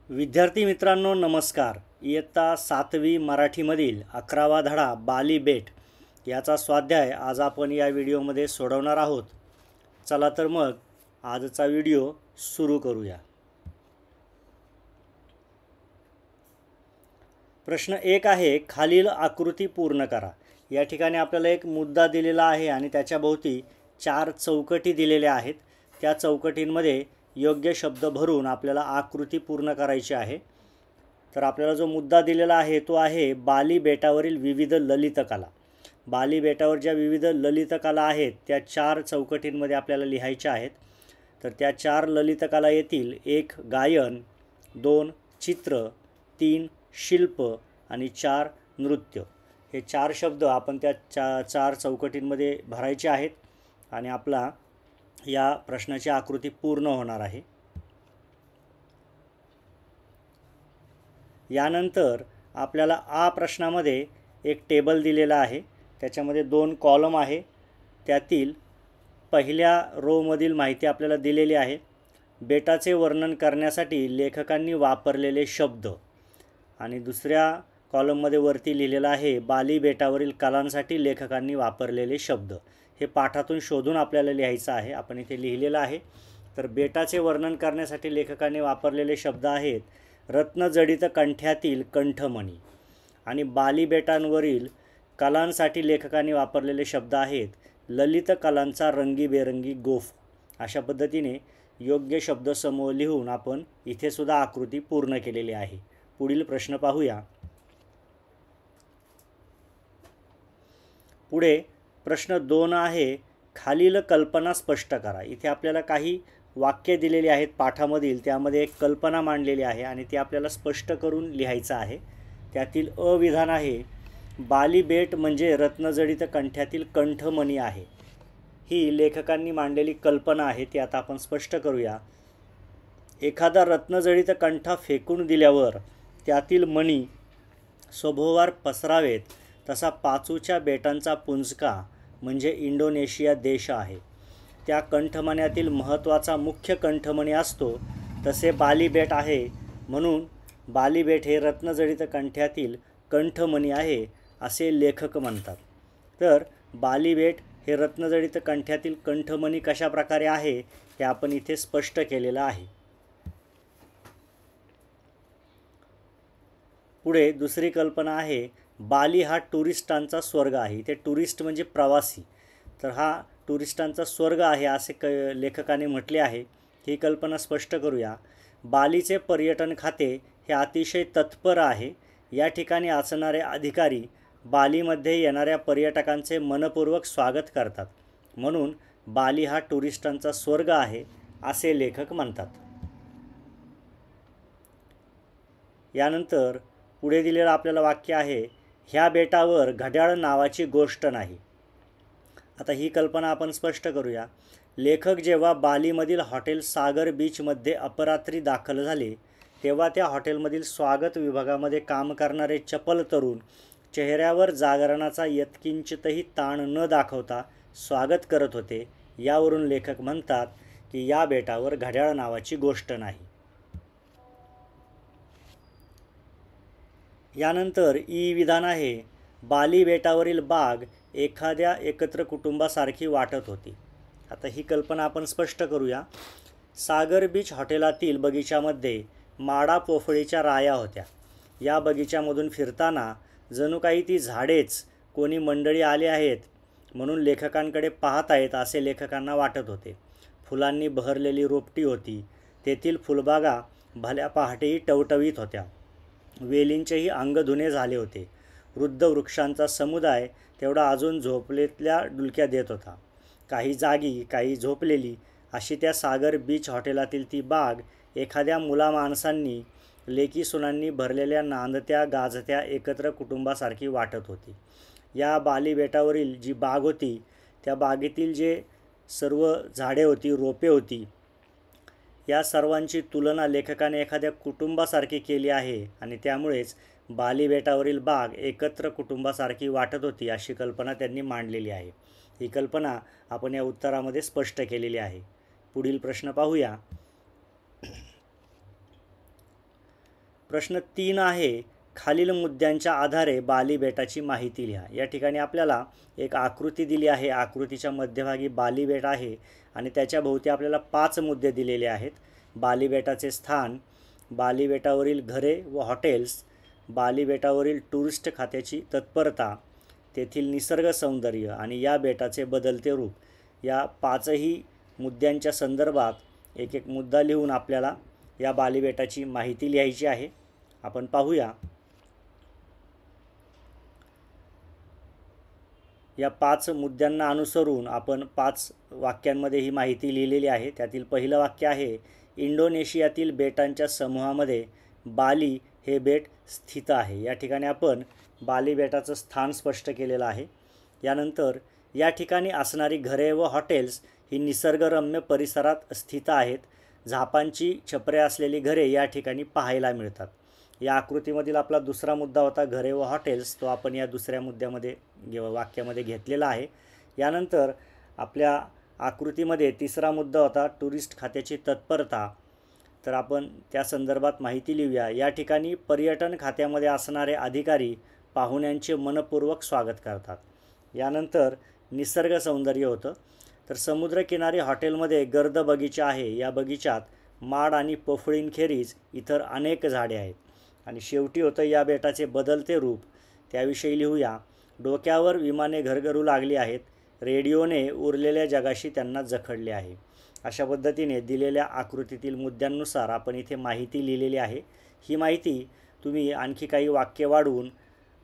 विद्यार्थी मित्रांनो नमस्कार। इयत्ता 7वी मराठीमधील 11वा धडा बाली बेट याचा स्वाध्याय आज आपण या व्हिडिओमध्ये सोडवणार आहोत। चला तर मग आजचा व्हिडिओ सुरू करूया। प्रश्न 1 आहे, खालील आकृती पूर्ण करा। या ठिकाणी आपल्याला एक मुद्दा दिलेला आहे आणि त्याच्या भोवती 4 चौकटी दिलेल्या आहेत। त्या चौकटींमध्ये योग्य शब्द भरून आपल्याला आकृती पूर्ण करायची आहे। तर आपल्याला जो मुद्दा दिलेला आहे तो आहे बाली बेटावरील विविध ललित कला। बाली बेटावर ज्या विविध ललित कला आहेत त्या 4 चौकटींमध्ये आपल्याला लिहायच्या आहेत। तर त्या 4 ललित कला येतील: 1 गायन, 2 चित्र, 3 शिल्प आणि 4 नृत्य। हे 4 शब्द आपण त्या 4 चौकटींमध्ये भरायचे आहेत आणि आपला या प्रश्नाची आकृती पूर्ण होणार आहे। यानंतर आपल्याला आ प्रश्नामध्ये एक टेबल दिलेला आहे। त्याच्यामध्ये 2 कॉलम आहे। त्यातील पहिल्या रो मधील माहिती आपल्याला दिलेली आहे। बेटाचे वर्णन करण्यासाठी लेखकांनी वापरलेले शब्द आणि दुसऱ्या कॉलममध्ये वरती लिहिलेलं आहे बाली बेटावरील कलांसाठी लेखकांनी वापरलेले शब्द। हे पाठातून शोधून आपल्याला लिहायचं आहे। आपण इथे लिहिलेलं आहे। तर बेटाचे वर्णन करण्यासाठी लेखकांनी वापरलेले शब्द आहेत रत्नजडित कंठ्यातील कंठमणी आणि बाली बेटांवरील कलांसाठी लेखकांनी वापरलेले शब्द आहेत ललित कलांचा रंगीबेरंगी गोफ। अशा पद्धतीने योग्य शब्दसमूह लिहून आपण इथे सुद्धा आकृती पूर्ण केलेली आहे। पुढील प्रश्न पाहूया। पुढे प्रश्न 2 आहे, खालील कल्पना स्पष्ट करा। इथे आपल्याला काही वाक्य दिलेली आहेत पाठामधील, त्यामध्ये एक कल्पना मांडलेली आहे आणि ती आपल्याला स्पष्ट करून लिहायचं आहे। त्यातील अ विधान आहे, बाली बेट म्हणजे रत्नजडित कंठ्यातील कंठमणी आहे। ही लेखकांनी मांडलेली कल्पना आहे, ती आता आपण स्पष्ट करूया। एखादा रत्नजडित कंठा फेकून दिल्यावर त्यातील मणी सभोवार पसरावेत तसा पाचूच्या बेटांचा पुंजका म्हणजे इंडोनेशिया देश आहे। त्या कंठमण्यातील महत्त्वाचा मुख्य कंठमणी असतो तसे बाली बेट आहे, म्हणून बाली बेट हे रत्नजडित कंठ्यातील कंठमणी आहे असे लेखक म्हणतात। तर बाली बेट हे रत्नजडित कंठ्यातील कंठमणी कशा प्रकारे आहे हे आपण इथे स्पष्ट केलेलं आहे। पुढे दुसरी कल्पना आहे, बाली हा टुरिस्टांचा स्वर्ग आहे। इथे टुरिस्ट म्हणजे प्रवासी, तर हा टुरिस्टांचा स्वर्ग आहे असे लेखकाने म्हटले आहे। ही कल्पना स्पष्ट करूया। बालीचे पर्यटन खाते हे अतिशय तत्पर आहे। या ठिकाणी असणारे अधिकारी बालीमध्ये येणाऱ्या पर्यटकांचे मनपूर्वक स्वागत करतात, म्हणून बाली हा टुरिस्टांचा स्वर्ग आहे असे लेखक म्हणतात। यानंतर पुढे दिलेलं आपल्याला वाक्य आहे, ह्या बेटावर घड्याळ नावाची गोष्ट नाही। आता ही कल्पना आपण स्पष्ट करूया। लेखक जेव्हा बालीमधील हॉटेल सागर बीचमध्ये अपरात्री दाखल झाले तेव्हा त्या हॉटेलमधील स्वागत विभागामध्ये काम करणारे चपल तरुण चेहऱ्यावर जागरणाचा यत्किंचितही ताण न दाखवता स्वागत करत होते। यावरून लेखक म्हणतात की या बेटावर घड्याळ नावाची गोष्ट नाही। यानंतर ई विधान आहे, बाली बेटावरील बाग एखाद्या एकत्र कुटुंबासारखी वाटत होती। आता ही कल्पना आपण स्पष्ट करूया। सागर बीच हॉटेलातील बगीच्यामध्ये माडा पोफळीच्या राया होत्या। या बगीच्यामधून फिरताना जणू काही ती झाडेच कोणी मंडळी आले आहेत म्हणून लेखकांकडे पाहत आहेत असे लेखकांना वाटत होते। फुलांनी बहरलेली रोपटी होती। तेथील फुलबागा भल्या पहाटेही टवटवीत होत्या। वेलींचेही अंगधुणे झाले होते। वृद्ध वृक्षांचा समुदाय तेवढा अजून झोपलेल्या डुलक्या देत होता। काही जागी काही झोपलेली अशी त्या सागर बीच हॉटेलातील ती बाग एखाद्या मुलामाणसांनी लेकी सुनांनी भरलेल्या नांदत्या गाजत्या एकत्र कुटुंबासारखी वाटत होती। या बाली बेटावरील जी बाग होती त्या बागेतील जे सर्व झाडे होती, रोपे होती, या सर्वांची तुलना लेखकाने एखाद्या कुटुंबासारखी केली आहे आणि त्यामुळेच बाली बेटावरील बाग एकत्र कुटुंबासारखी वाटत होती अशी कल्पना त्यांनी मांडलेली आहे। ही कल्पना आपण या उत्तरामध्ये स्पष्ट केलेली आहे। पुढील प्रश्न पाहूया। प्रश्न 3 आहे, खालील मुद्द्यांच्या आधारे बाली बेटाची माहिती लिहा. या ठिकाणी आपल्याला एक आकृती दिली आहे. आकृतीच्या मध्यभागी बाली बेट आहे आणि त्याच्या भोवती आपल्याला 5 मुद्दे दिलेले आहेत. बाली बेटाचे स्थान, बाली बेटावरील घरे व हॉटेल्स, बाली बेटावरील टुरिस्ट खात्याची तत्परता, तेथील निसर्ग सौंदर्य आणि या बेटाचे बदलते रूप. या 5ही मुद्द्यांच्या संदर्भात एक एक मुद्दा लिहून आपल्याला या बाली बेटाची माहिती लिहायची आहे. आपण पाहूया. या 5 मुद्द्यांना अनुसरून आपण 5 वाक्यांमध्ये ही माहिती लिहिलेली आहे. त्यातील पहिलं वाक्य आहे, इंडोनेशियातील बेटांच्या समूहामध्ये बाली हे बेट स्थित आहे. या ठिकाणी आपण बाली बेटाचं स्थान स्पष्ट केलेलं आहे. यानंतर या ठिकाणी असणारी घरे व हॉटेल्स ही निसर्गरम्य परिसरात स्थित आहेत. झापांची छपरे असलेली घरे या ठिकाणी पाहायला मिळतात. या आकृतीमधील आपला दुसरा मुद्दा होता घरे व हॉटेल्स, तो आपण या दुसऱ्या मुद्द्यामध्ये वाक्यामध्ये घेतलेला आहे. यानंतर आपल्या आकृतीमध्ये तिसरा मुद्दा होता टुरिस्ट खात्याची तत्परता, तर आपण त्या संदर्भात माहिती लिहूया. या ठिकाणी पर्यटन खात्यामध्ये असणारे अधिकारी पाहुण्यांचे मनपूर्वक स्वागत करतात. यानंतर निसर्ग सौंदर्य होतं, तर समुद्रकिनारी हॉटेलमध्ये गर्द बगीचा आहे. या बगीचात माड आणि पोफळींखेरीज इतर अनेक झाडे आहेत. आणि शेवटी होतं या बेटाचे बदलते रूप, त्याविषयी लिहूया. डोक्यावर विमाने घरघरू लागली आहेत. रेडिओने उरलेल्या जगाशी त्यांना जखडले आहे. अशा पद्धतीने दिलेल्या आकृतीतील मुद्द्यांनुसार आपण इथे माहिती लिहिलेली आहे. ही माहिती तुम्ही आणखी काही वाक्य वाढवून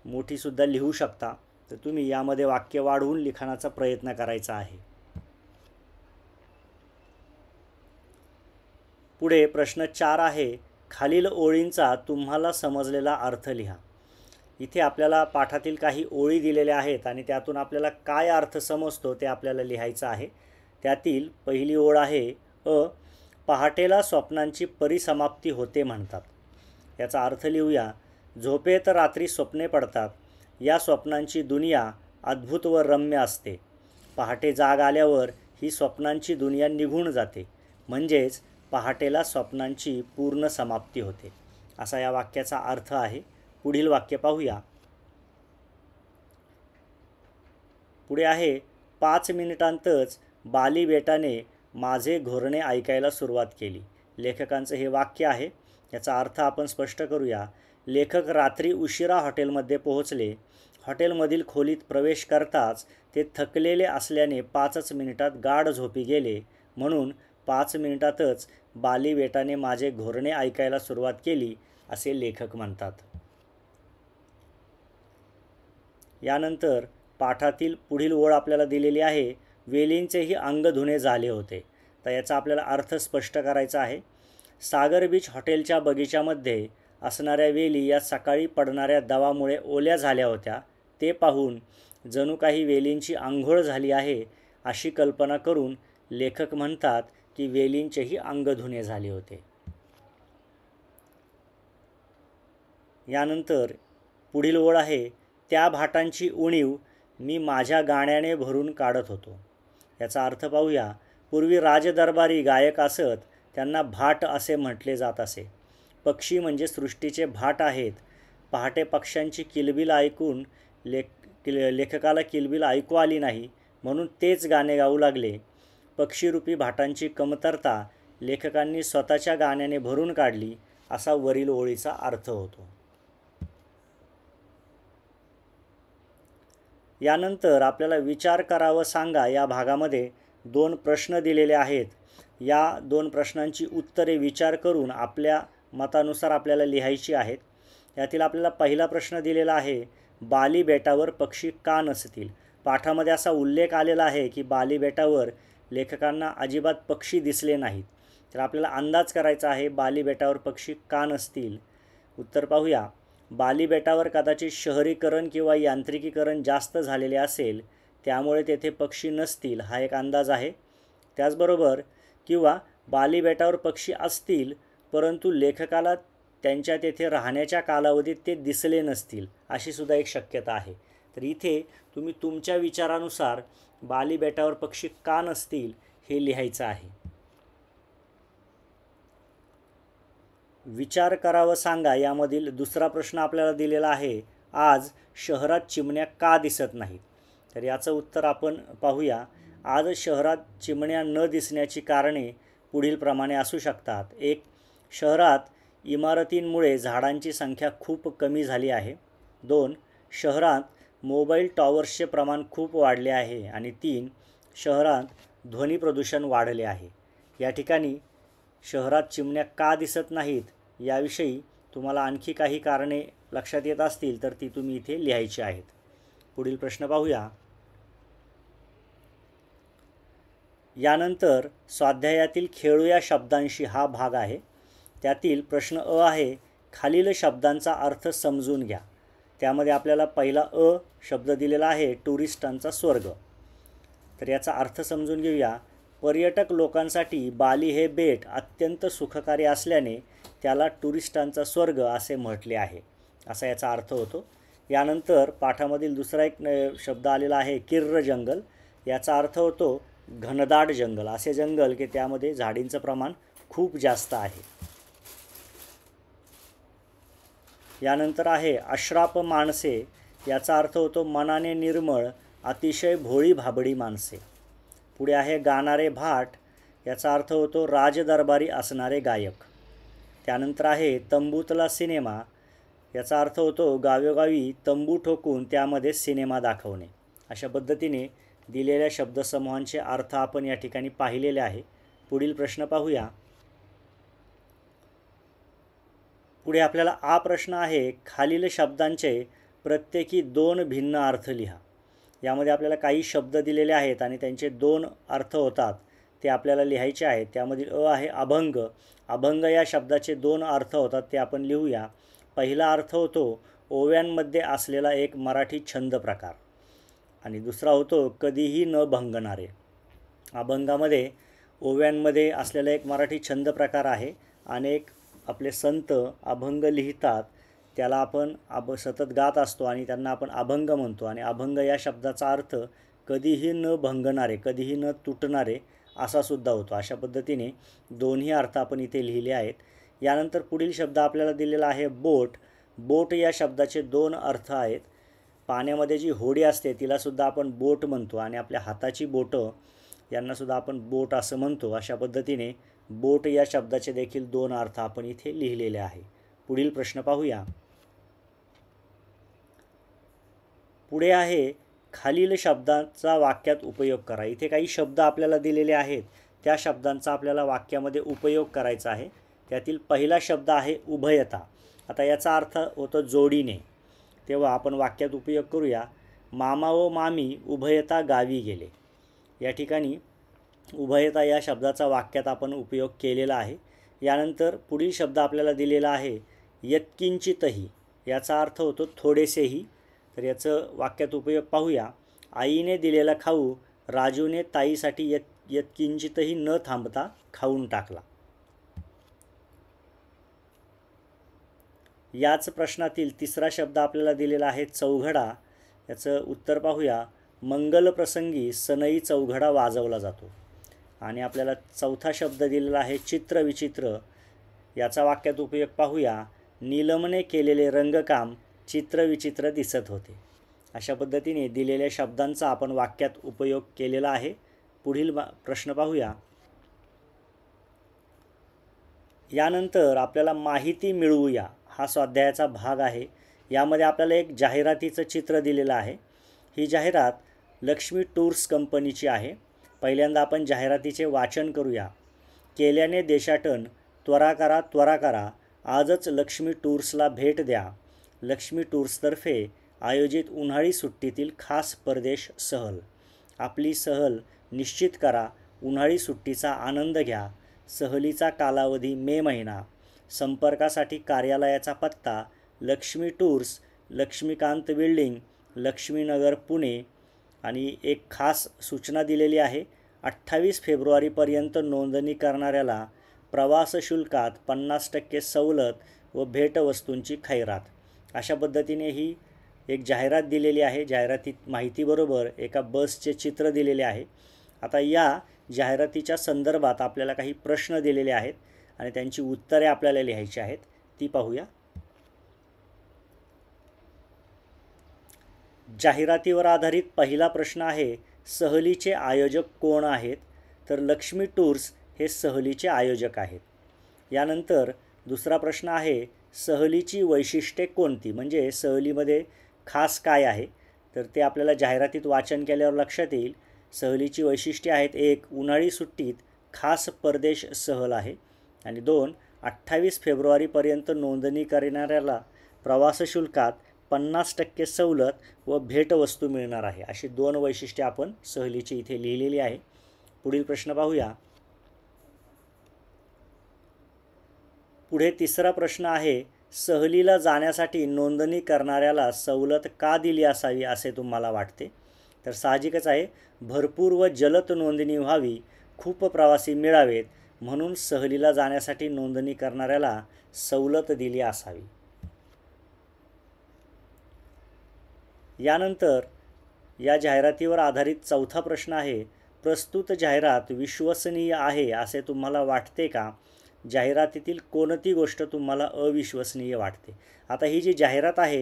मोठीसुद्धा लिहू शकता. तर तुम्ही यामध्ये वाक्य वाढवून लिखाणाचा प्रयत्न करायचा आहे. पुढे प्रश्न 4 आहे, खालील ओळींचा तुम्हाला समजलेला अर्थ लिहा. इथे आपल्याला पाठातील काही ओळी दिलेल्या आहेत आणि त्यातून आपल्याला काय अर्थ समजतो ते आपल्याला लिहायचं आहे. त्यातील पहिली ओळ आहे, पहाटेला स्वप्नांची परिसमाप्ती होते म्हणतात. याचा अर्थ लिहूया. झोपेत रात्री स्वप्ने पडतात. या स्वप्नांची दुनिया अद्भुत व रम्य असते. पहाटे जाग आल्यावर ही स्वप्नांची दुनिया निघून जाते. म्हणजेच पहाटेला स्वप्नांची पूर्ण समाप्ती होते, असा या वाक्याचा अर्थ आहे. पुढील वाक्य पाहूया. पुढे आहे, 5 मिनिटांतच बाली बेटाने माझे घोरणे ऐकायला सुरुवात केली. लेखकांचं हे वाक्य आहे. याचा अर्थ आपण स्पष्ट करूया. लेखक रात्री उशिरा हॉटेलमध्ये पोहोचले. हॉटेलमधील खोलीत प्रवेश करताच ते थकलेले असल्याने 5च मिनिटात गाढ झोपी गेले. म्हणून 5 मिनिटातच बाली बेटाने माझे घोरणे ऐकायला सुरुवात केली, असे लेखक म्हणतात. यानंतर पाठातील पुढील ओळ आपल्याला दिलेली आहे, वेलींचेही अंग धुणे झाले होते. तर याचा आपल्याला अर्थ स्पष्ट करायचा आहे. सागर बीच हॉटेलच्या बगीच्यामध्ये असणाऱ्या वेली या सकाळी पडणाऱ्या दवामुळे ओल्या झाल्या होत्या. ते पाहून जणू काही वेलींची आंघोळ झाली आहे अशी कल्पना करून लेखक म्हणतात की वेलींचेही अंग धुणे झाले होते. यानंतर पुढील ओळ आहे, त्या भाटांची उणीव मी माझ्या गाण्याने भरून काढत होतो. याचा अर्थ पाहूया. पूर्वी राजदरबारी गायक असत, त्यांना भाट असे म्हटले जात असे. पक्षी म्हणजे सृष्टीचे भाट आहेत. पहाटे पक्ष्यांची किलबिल ऐकून लेखकाला किलबिल ऐकू आली नाही, म्हणून तेच गाणे गाऊ लागले. पक्षीरूपी भाटांची कमतरता लेखकांनी स्वतःच्या गाण्याने भरून काढली, असा वरील ओळीचा अर्थ होतो. यानंतर आपल्याला विचार करा व सांगा या भागामध्ये 2 प्रश्न दिलेले आहेत. या 2 प्रश्नांची उत्तरे विचार करून आपल्या मतानुसार आपल्याला लिहायची आहेत. यातील आपल्याला पहिला प्रश्न दिलेला आहे, बाली बेटावर पक्षी का नसतील. पाठामध्ये असा उल्लेख आलेला आहे की बाली बेटावर लेखकांना अजिबात पक्षी दिसले नाहीत. तर आपल्याला अंदाज करायचा आहे बाली बेटावर पक्षी का नसतील. उत्तर पाहूया. बाली बेटावर कदाचित शहरीकरण किंवा यांत्रिकीकरण जास्त झालेले असेल, त्यामुळे तेथे पक्षी नसतील, हा एक अंदाज आहे. त्याचबरोबर किंवा बाली बेटावर पक्षी असतील परंतु लेखकाला त्यांच्या तेथे राहण्याच्या कालावधीत ते दिसले नसतील, अशी सुद्धा एक शक्यता आहे. तर इथे तुम्ही तुमच्या विचारानुसार बाली बेटावर पक्षी का नसतील हे लिहायचं आहे. विचार करा व सांगा यामधील दुसरा प्रश्न आपल्याला दिलेला आहे, आज शहरात चिमण्या का दिसत नाहीत? तर याचं उत्तर आपण पाहूया. आज शहरात चिमण्या न दिसण्याची कारणे पुढीलप्रमाणे असू शकतात. 1. शहरात इमारतींमुळे झाडांची संख्या खूप कमी झाली आहे. 2. शहरात मोबाईल टॉवर्सचे प्रमाण खूप वाढले आहे. आणि 3. शहरात ध्वनी प्रदूषण वाढले आहे. या ठिकाणी शहरात चिमण्या का दिसत नाहीत याविषयी तुम्हाला आणखी काही कारणे लक्षात येत असतील तर ती तुम्ही इथे लिहायची आहेत. पुढील प्रश्न पाहूया. यानंतर स्वाध्यायातील खेळूया शब्दांशी हा भाग आहे. त्यातील प्रश्न अ आहे, खालील शब्दांचा अर्थ समजून घ्या. त्यामध्ये आपल्याला पहिला अ शब्द दिलेला आहे, टुरिस्टांचा स्वर्ग. तर याचा अर्थ समजून घेऊया. पर्यटक लोकांसाठी बाली हे बेट अत्यंत सुखकारी असल्याने त्याला टुरिस्टांचा स्वर्ग असे म्हटले आहे, असा याचा अर्थ होतो. यानंतर पाठामधील दुसरा एक शब्द आलेला आहे, किर्र जंगल. याचा अर्थ होतो घनदाट जंगल, असे जंगल की त्यामध्ये झाडींचं प्रमाण खूप जास्त आहे. यानंतर आहे अश्राप माणसे. याचा अर्थ होतो मनाने निर्मळ, अतिशय भोळी भाबडी माणसे. पुढे आहे गाणारे भाट. याचा अर्थ होतो राजदरबारी असणारे गायक. त्यानंतर आहे तंबूतला सिनेमा. याचा अर्थ होतो गावोगावी तंबू ठोकून त्यामध्ये सिनेमा दाखवणे. अशा पद्धतीने दिलेल्या शब्दसमूहांचे अर्थ आपण या ठिकाणी पाहिलेले आहे. पुढील प्रश्न पाहूया. पुढे आपल्याला आ प्रश्न आहे, खालील शब्दांचे प्रत्येकी 2 भिन्न अर्थ लिहा. यामध्ये आपल्याला काही शब्द दिलेले आहेत आणि त्यांचे 2 अर्थ होतात, ते आपल्याला लिहायचे आहेत. त्यामधील अ आहे अभंग. अभंग या शब्दाचे 2 अर्थ होतात, ते आपण लिहूया. पहिला अर्थ होतो ओव्यांमध्ये असलेला एक मराठी छंद प्रकार आणि दुसरा होतो कधीही न भंगणारे. अभंगामध्ये ओव्यांमध्ये असलेला एक मराठी छंद प्रकार आहे. अनेक आपले संत अभंग लिहितात, त्याला आपण सतत गात असतो आणि त्यांना आपण अभंग म्हणतो. आणि अभंग या शब्दाचा अर्थ कधीही न भंगणारे, कधीही न तुटणारे असा सुद्धा होतो. अशा पद्धतीने दोन्ही अर्थ आपण इथे लिहिले आहेत. यानंतर पुढील शब्द आपल्याला दिलेला आहे बोट. बोट या शब्दाचे 2 अर्थ आहेत. पाण्यामध्ये जी होडी असते तिलासुद्धा आपण बोट म्हणतो आणि आपल्या हाताची बोटं यांनासुद्धा आपण बोट असं म्हणतो. अशा पद्धतीने बोट या शब्दाचे देखील 2 अर्थ आपण इथे लिहिलेले आहे. पुढील प्रश्न पाहूया. पुढे आहे खालील शब्दांचा वाक्यात उपयोग करा. इथे काही शब्द आपल्याला दिलेले आहेत, त्या शब्दांचा आपल्याला वाक्यामध्ये उपयोग करायचा आहे. त्यातील पहिला शब्द आहे उभयता. आता याचा अर्थ होतो जोडीने, तेव्हा आपण वाक्यात उपयोग करूया. मामा व मामी उभयता गावी गेले. या ठिकाणी उभयता या शब्दाचा वाक्यात आपण उपयोग केलेला आहे. यानंतर पुढील शब्द आपल्याला दिलेला आहे यत्किंचितही. याचा अर्थ होतो थोडेसेही. तर याचं वाक्यात उपयोग पाहूया. आईने दिलेला खाऊ राजूने ताईसाठी यत्किंचितही न थांबता खाऊन टाकला. याच प्रश्नातील तिसरा शब्द आपल्याला दिलेला आहे चौघडा. याचं उत्तर पाहूया. मंगलप्रसंगी सनई चौघडा वाजवला जातो. आणि आपल्याला चौथा शब्द दिलेला आहे चित्रविचित्र. याचा वाक्यात उपयोग पाहूया. नीलमने केलेले रंगकाम चित्रविचित्र दिसत होते. अशा पद्धतीने दिलेल्या शब्दांचा आपण वाक्यात उपयोग केलेला आहे. पुढील प्रश्न पाहूया. यानंतर आपल्याला माहिती मिळवूया हा स्वाध्यायाचा भाग आहे. यामध्ये आपल्याला एक जाहिरातीचं चित्र दिलेलं आहे. ही जाहिरात लक्ष्मी टूर्स कंपनीची आहे. पहिल्यांदा आपण जाहिरातीचे वाचन करूया. केल्याने देशाटन, त्वरा करा त्वरा करा, आजच लक्ष्मी टूर्सला भेट द्या. लक्ष्मी टूर्सतर्फे आयोजित उन्हाळी सुट्टीतील खास परदेश सहल. आपली सहल निश्चित करा, उन्हाळी सुट्टीचा आनंद घ्या. सहलीचा कालावधी मे महिना. संपर्कासाठी कार्यालयाचा पत्ता लक्ष्मी टूर्स, लक्ष्मीकांत बिल्डिंग, लक्ष्मीनगर, पुणे. आणि एक खास सूचना दिलेली आहे. 28 फेब्रुवारीपर्यंत नोंदणी करणाऱ्याला प्रवास शुल्कात 50% सवलत व भेटवस्तूंची खैरात. अशा पद्धतीने ही एक जाहिरात दिलेली आहे. जाहिरातीत माहितीबरोबर एका बसचे चित्र दिलेले आहे. आता या जाहिरातीच्या संदर्भात आपल्याला काही प्रश्न दिलेले आहेत आणि त्यांची उत्तरे आपल्याला लिहायची आहेत, ती पाहूया. जाहिरातीवर आधारित पहिला प्रश्न आहे, सहलीचे आयोजक कोण आहेत? तर लक्ष्मी टूर्स हे सहलीचे आयोजक आहेत. यानंतर दुसरा प्रश्न आहे, सहलीची वैशिष्ट्ये कोणती? म्हणजे सहलीमध्ये खास काय आहे? तर ते आपल्याला जाहिरातीत वाचन केल्यावर लक्षात येईल. सहलीची वैशिष्ट्ये आहेत, 1. उन्हाळी सुट्टीत खास परदेश सहल आहे, आणि 2. 28 फेब्रुवारीपर्यंत नोंदणी करणाऱ्याला प्रवास शुल्कात 50% सवलत व भेटवस्तू मिळणार आहे. अशी 2 वैशिष्ट्ये आपण सहलीची इथे लिहिलेली आहे. पुढील प्रश्न पाहूया. पुढे तिसरा प्रश्न आहे, सहलीला जाण्यासाठी नोंदणी करणाऱ्याला सवलत का दिली असावी असे तुम्हाला वाटते? तर साहजिकच आहे, भरपूर व जलद नोंदणी व्हावी, खूप प्रवासी मिळावेत म्हणून सहलीला जाण्यासाठी नोंदणी करणाऱ्याला सवलत दिली असावी. यानंतर या जाहिरातीवर आधारित चौथा प्रश्न आहे, प्रस्तुत जाहिरात विश्वसनीय आहे असे तुम्हाला वाटते का? जाहिरातीतील कोणती गोष्ट तुम्हाला अविश्वसनीय वाटते? आता ही जी जाहिरात आहे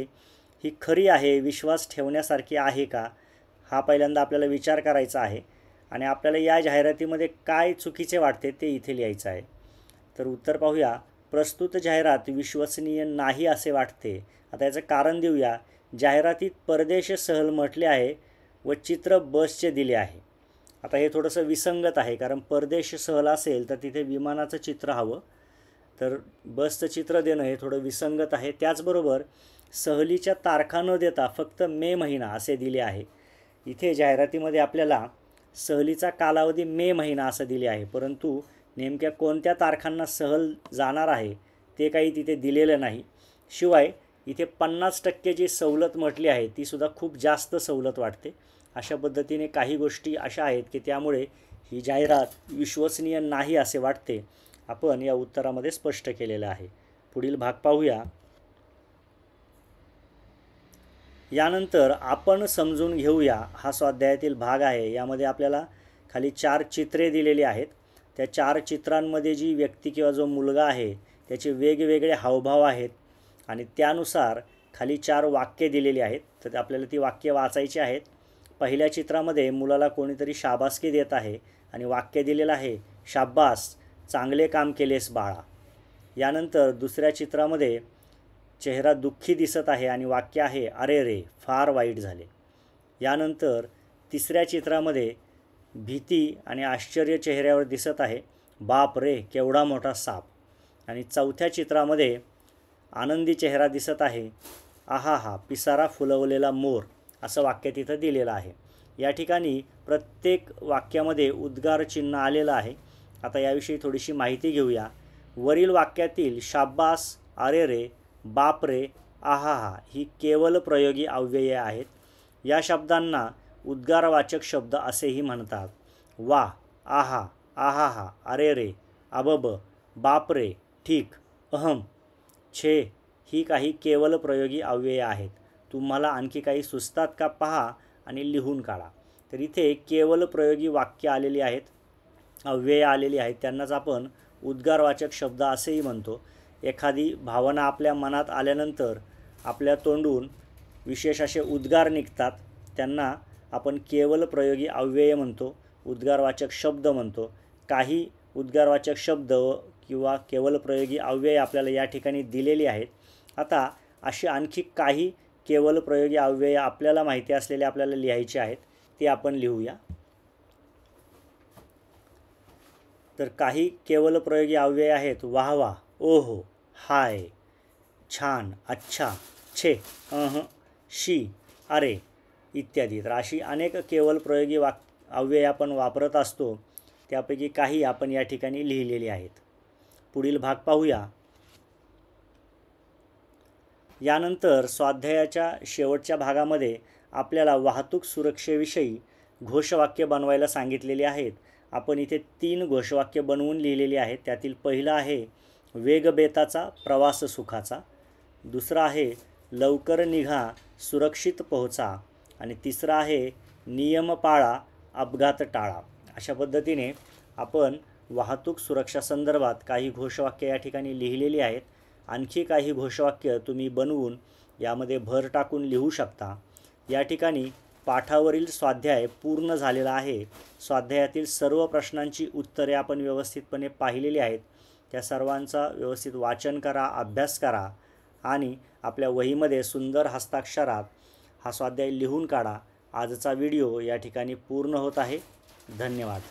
ही खरी आहे, विश्वास ठेवण्यासारखी आहे का? हा पहिल्यांदा आपल्याला विचार करायचा आहे, आणि आपल्याला या जाहिरातीमध्ये काय चुकीचे वाटते ते इथे लिहायचं आहे. तर उत्तर पाहूया. प्रस्तुत जाहिरात विश्वसनीय नाही असे वाटते. आता याचं कारण देऊया. जाहिरातीत परदेश सहल म्हटले आहे व चित्र बसचे दिले आहे. आता हे थोडंसं विसंगत आहे, कारण परदेश सहल असेल तर तिथे विमानाचं चित्र हवं, तर बसचं चित्र देणं हे थोडं विसंगत आहे. त्याचबरोबर सहलीच्या तारखा न देता फक्त मे महिना असे दिले आहे. इथे जाहिरातीमध्ये आपल्याला सहलीचा कालावधी मे महिना असं दिले आहे, परंतु नेमक्या कोणत्या तारखांना सहल जाणार आहे ते काही तिथे दिलेलं नाही. शिवाय इथे 50% जी सवलत म्हटली आहे तीसुद्धा खूप जास्त सवलत वाटते. अशा पद्धतीने काही गोष्टी अशा आहेत की त्यामुळे ही जाहिरात विश्वसनीय नाही असे वाटते. आपण या उत्तरामध्ये स्पष्ट केलेलं आहे. पुढील भाग पाहूया. यानंतर आपण समजून घेऊया हा स्वाध्यायातील भाग आहे. यामध्ये आपल्याला खाली 4 चित्रे दिलेली आहेत. त्या 4 चित्रांमध्ये जी व्यक्ती किंवा जो मुलगा आहे त्याचे वेगवेगळे हावभाव आहेत, आणि त्यानुसार खाली 4 वाक्ये दिलेली आहेत. तर आपल्याला ती वाक्ये वाचायची आहेत. पहिल्या चित्रामध्ये मुलाला कोणीतरी शाबासकी देत आहे आणि वाक्य दिलेलं आहे, शाब्बास, चांगले काम केलेस बाळा. यानंतर दुसऱ्या चित्रामध्ये चेहरा दुःखी दिसत आहे आणि वाक्य आहे, अरे रे, फार वाईट झाले. यानंतर तिसऱ्या चित्रामध्ये भीती आणि आश्चर्य चेहऱ्यावर दिसत आहे, बाप रे, केवढा मोठा साप. आणि चौथ्या चित्रामध्ये आनंदी चेहरा दिसत आहे, आहा हा, पिसारा फुलवलेला मोर, असं वाक्य तिथं दिलेलं आहे. या ठिकाणी प्रत्येक वाक्यामध्ये उद्गार चिन्ह आलेलं आहे. आता याविषयी थोडीशी माहिती घेऊया. वरील वाक्यातील शाब्बास, अरे रे, बाप रे, आहा हा ही केवल प्रयोगी अव्यये आहेत. या शब्दांना उद्गारवाचक शब्द असेही म्हणतात. वा, आहा, आहा हा, अरे रे, अबब, बाप रे, ठीक, अहम, छे ही काही केवल प्रयोगी अव्यये आहेत. तुम्हाला आणखी काही सुचतात का पहा आणि लिहून काढा. तर इथे केवल प्रयोगी वाक्य आलेली आहेत, अव्यये आलेली आहेत, त्यांनाच आपण उद्गारवाचक शब्द असेही म्हणतो. एखादी भावना आपल्या मनात आल्यानंतर आपल्या तोंडून विशेष असे उद्गार निघतात, त्यांना आपण केवल प्रयोगी अव्यय म्हणतो, उद्गारवाचक शब्द म्हणतो. काही उद्गारवाचक शब्द किंवा केवल प्रयोगी अव्यय आपल्याला या ठिकाणी दिलेली आहेत. आता अशी आणखी काही केवल प्रयोगी अव्यय आपल्याला माहिती असलेले आपल्याला लिहायचे आहेत, ते आपण लिहूया. तर काही केवल प्रयोगी अव्यय आहेत, वाह वाह, ओहो, हाय, छान, अच्छा, छे, शी, अरे इत्यादी. तर अशी अनेक केवल प्रयोगी अव्यय आपण वापरत असतो. त्यापैकी काही आपण या ठिकाणी लिहिलेली आहेत. पुढील भाग पाहूया. यानंतर स्वाध्यायाच्या शेवटच्या भागामध्ये आपल्याला वाहतूक सुरक्षेविषयी घोषवाक्य बनवायला सांगितलेली आहेत. आपण इथे 3 घोषवाक्य बनवून लिहिलेली आहेत. त्यातील पहिलं आहे, वेग बेताचा, प्रवास सुखाचा. दुसरा आहे, लवकर निघा, सुरक्षित पोहोचा. आणि तिसरा आहे, नियम पाळा, अपघात टाळा. अशा पद्धतीने आपण वाहतूक सुरक्षा संदर्भात काही घोषवाक्य या ठिकाणी लिहिलेली आहेत. आणखी काही घोषवाक्य तुम्ही बनवून यामध्ये भर टाकून लिहू शकता. या ठिकाणी पाठावरील स्वाध्याय पूर्ण झालेला आहे. स्वाध्यायातील सर्व प्रश्नांची उत्तरे आपण व्यवस्थितपणे पाहिलेली आहेत. त्या सर्वांचा व्यवस्थित वाचन करा, अभ्यास करा आणि आपल्या वहीमध्ये सुंदर हस्ताक्षरात हा स्वाध्याय लिहून काढा. आजचा व्हिडिओ या ठिकाणी पूर्ण होत आहे. धन्यवाद.